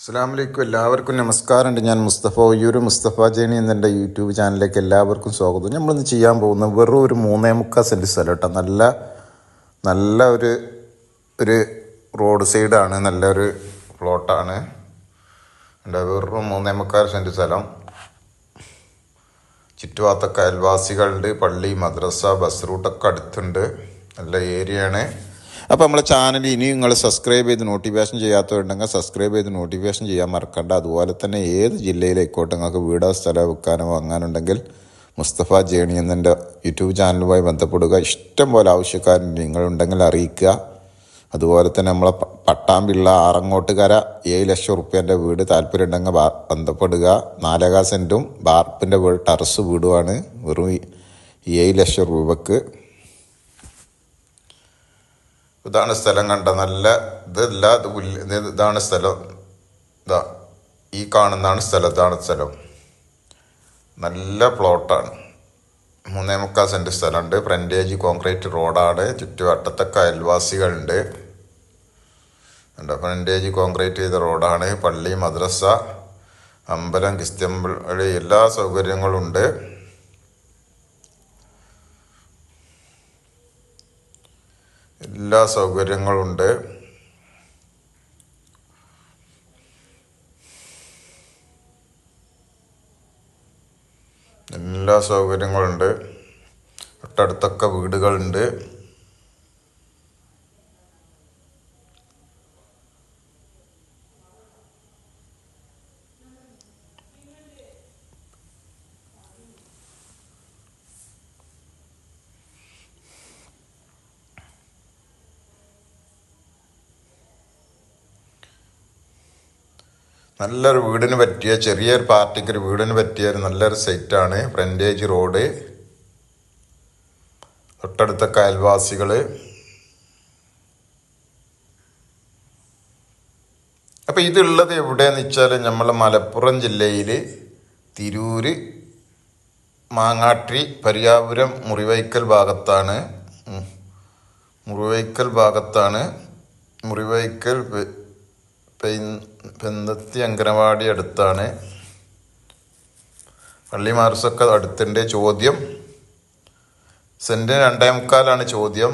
അസ്സലാമലൈക്കും. എല്ലാവർക്കും നമസ്കാരമുണ്ട്. ഞാൻ മുസ്തഫ ഒയ്യൂർ മുസ്തഫ ജേണി എന്നെ യൂട്യൂബ് ചാനലിലേക്ക് എല്ലാവർക്കും സ്വാഗതം. നമ്മളിന്ന് ചെയ്യാൻ പോകുന്ന വെറും ഒരു 3.75 സെൻറ്റ് സ്ഥലം കേട്ടോ. നല്ല ഒരു റോഡ് സൈഡാണ്, നല്ലൊരു പ്ലോട്ടാണ്. വെറും 3.75 സെൻറ്റ് സ്ഥലം. ചുറ്റുഭാഗത്തൊക്കെ അയൽവാസികളുണ്ട്, പള്ളി, മദ്രസ, ബസ് റൂട്ടൊക്കെ അടുത്തുണ്ട്. നല്ല ഏരിയയാണ്. അപ്പോൾ നമ്മളെ ചാനൽ ഇനിയും നിങ്ങൾ സബ്സ്ക്രൈബ് ചെയ്ത് നോട്ടിഫിക്കേഷൻ ചെയ്യാത്തവരുണ്ടെങ്കിൽ സബ്സ്ക്രൈബ് ചെയ്ത് നോട്ടിഫിക്കേഷൻ ചെയ്യാൻ മറക്കണ്ട. അതുപോലെ തന്നെ ഏത് ജില്ലയിലേക്കോട്ടെ നിങ്ങൾക്ക് വീടോ സ്ഥലമോ വെക്കാനോ വാങ്ങാനുണ്ടെങ്കിൽ മുസ്തഫ ജേണി എന്നെ യൂട്യൂബ് ചാനലുമായി ബന്ധപ്പെടുക. ഇഷ്ടം പോലെ ആവശ്യക്കാർ നിങ്ങളുണ്ടെങ്കിൽ അറിയിക്കുക. അതുപോലെ തന്നെ നമ്മളെ പട്ടാമ്പിള്ള ആറങ്ങോട്ടുകര 7 ലക്ഷം റുപ്യേൻ്റെ വീട് താല്പര്യം ഉണ്ടെങ്കിൽ ബന്ധപ്പെടുക. 4.5 സെൻറ്റും ബാർപ്പിൻ്റെ വീട് ടെറസ് വീടുമാണ്. വെറും 7 ലക്ഷം രൂപക്ക്. ഇതാണ് സ്ഥലം. കണ്ട നല്ല ഇതാണ് സ്ഥലം. ഈ കാണുന്നതാണ് സ്ഥലം. ഇതാണ് സ്ഥലം. നല്ല പ്ലോട്ടാണ്. 3.75 സെൻറ്റ് സ്ഥലമുണ്ട്. ഫ്രണ്ടേജ് കോൺക്രീറ്റ് റോഡാണ്. ചുറ്റുവട്ടത്തൊക്കെ അയൽവാസികളുണ്ട്. ഫ്രണ്ടേജ് കോൺക്രീറ്റ് ചെയ്ത റോഡാണ്. പള്ളി, മദ്രസ, അമ്പലം, ക്രിസ്ത്യൻ പള്ളി, എല്ലാ സൗകര്യങ്ങളുണ്ട്. എല്ലാ സൗകര്യങ്ങളുണ്ട്. തൊട്ടടുത്തൊക്കെ വീടുകളുണ്ട്. നല്ലൊരു വീടിന് പറ്റിയ, ചെറിയൊരു പാർട്ടിക്ക് ഒരു വീടിന് പറ്റിയ നല്ലൊരു സൈറ്റാണ്. ഫ്രണ്ടേജ് റോഡ്, തൊട്ടടുത്തൊക്കെ അയൽവാസികൾ. അപ്പം ഇതുള്ളത് എവിടെയെന്ന് വെച്ചാൽ നമ്മളെ മലപ്പുറം ജില്ലയിൽ തിരൂര്, മാങ്ങാട്ടി, പരിയാപുരം, മുറിവൈക്കൽ ഭാഗത്താണ്. മുറിവൈക്കൽ പെന്തത്തി അങ്കനവാടി അടുത്താണ്. പള്ളി മാർസൊക്കെ അടുത്തുണ്ട്. ചോദ്യം സെൻറ്റിന് 2.25 ചോദ്യം.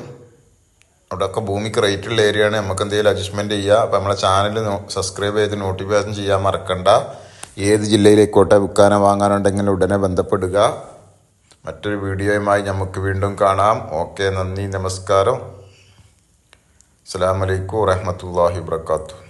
അവിടെയൊക്കെ ഭൂമിക്ക് റേറ്റുള്ള ഏരിയയാണ്. നമുക്ക് എന്തെങ്കിലും അഡ്ജസ്റ്റ്മെൻറ്റ് ചെയ്യുക. അപ്പോൾ നമ്മളെ ചാനൽ സബ്സ്ക്രൈബ് ചെയ്ത് നോട്ടിഫിക്കേഷൻ ചെയ്യാൻ മറക്കണ്ട. ഏത് ജില്ലയിലേക്കോട്ടെ വിൽക്കാനോ വാങ്ങാനുണ്ടെങ്കിൽ ഉടനെ ബന്ധപ്പെടുക. മറ്റൊരു വീഡിയോയുമായി നമുക്ക് വീണ്ടും കാണാം. ഓക്കെ, നന്ദി, നമസ്കാരം. അസ്സലാമു അലൈക്കും വറഹ്മത്തുള്ളാഹി വബറകാതുഹു.